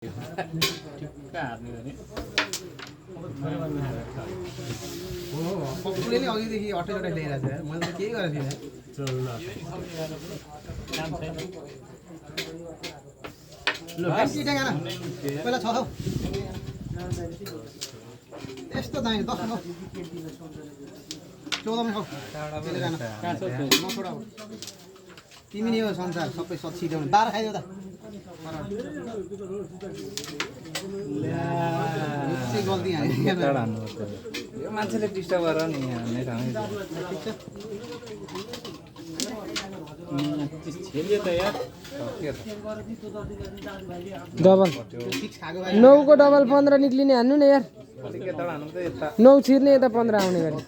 पपुले अघिदेखि अटेर ल्याइरहेको छ मैले त केही गरेको थिइनँ ल पहिला छ हौ यस्तो दामी 10 नौ 14 मा खाऊ तिमी नि हो संसार सबै सच्ची देऊ 12 खाइदेऊ त चाहिँ गल्ती यो मान्छेले डिस्टर्ब गरेर नि नै ठाउँ डबल 9 को डबल 15 निक्लिने हान्नु न यार 9 छिर्ने यता 15 आउने गरी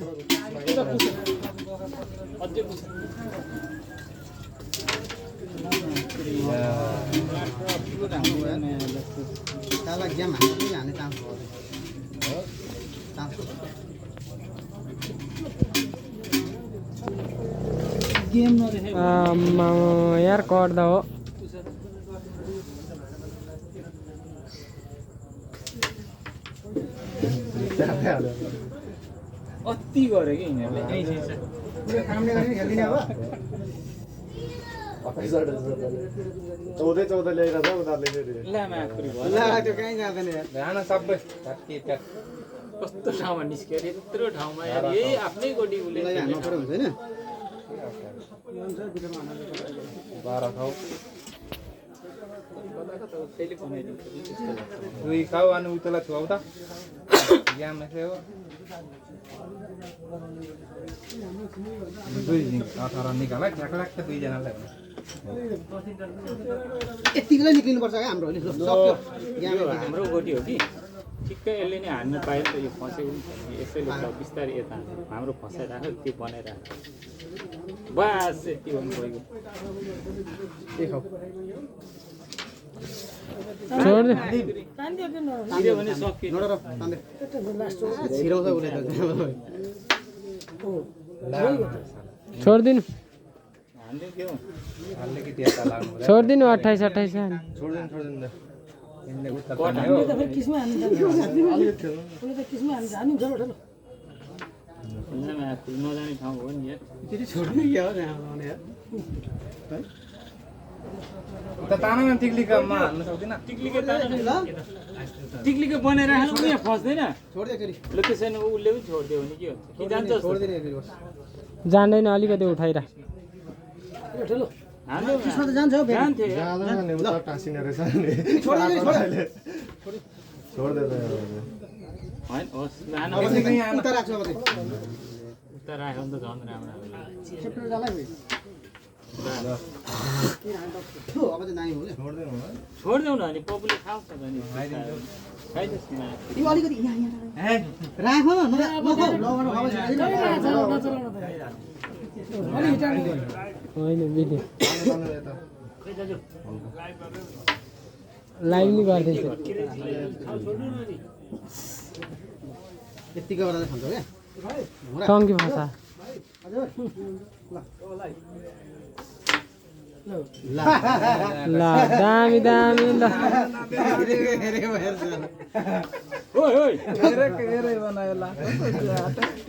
ताला गेम हान्ने चान्स गेम यार कर्दा हो अति गरे कि यिनीहरूले कामले गर्ने खेल्दिने अब 14 ल्याइरहेछ उनीहरूले ल त्यो कहीँ जाँदैन यार जान सबै कस्तो ठाउँमा निस्क्यो यत्रो ठाउँमा यार यही आफ्नै गोटी उले हान्नु पर्यो हुन्छ हैन 12 खाऊ त्यसले बनाइदिन्छ दुई खाऊ अनि उतलाई छुवाउ त ग्याम यसै हो दुई 18 निकाल ठ्याक लाग्छ दुईजनालाई यतिकै निक्लिनु पर्छ क्या हाम्रो अहिले सक्यो यो हाम्रो गोटी हो कि ठिक्कै यसले नै हान्न पायो त यो फसेको यसैले बिस्तारै यता हाम्रो फसाइराख्यो त्यो बनाइराख्यो बास यति हो गयो के खाऊ छोड दे छिर्यो भने सक्यो नडर तान्दे छिराउँछ उले त छोड दिनु हान्दै थियो अलिकति यता लाग्नु छोड दिनु 28 28 छोड्दिन त यिनले उता नजाने ठाउँ हो नि यार त्यति छोड्नु के हो यहाँ आउने यार उता तानमा टिक्लीकामा हाल्न सक्दिन टिक्लीको बनाइराख्नु उयो फस्दैन छोड्दे फेरि लोकेसन उसले पनि छोडिदियो भने के हुन्छ कि जान्छ जस्तो छोड्दिने फेरि बस जान्दैन अलिकति उठाइरा हान्दै त्यसमा त जान्छ हौ फेरि जान्थ्यो यार। जाँदैन नि उता टाँसिने रहेछ नि छोड्दे त होइन होस् लानु अब चाहिँ उता राख्छ अब चाहिँ उता राख्यो भने त झन् राम्रो सेप्टेम्बर जाला है ठो अब चाहिँ दामी हो नि छोड्दैन होला छोडिदेऊ न अनि पपुले खाओस् न अनि खाइदियोस् न तिमी अलिकति यहाँ राख होइन भिडियो लाइभ नि गर्दैछ यतिकै गरेर खान्छ क्या टङ्की भाषा ल दामी दामी ल ओइ ओइ हेरे बनायो ला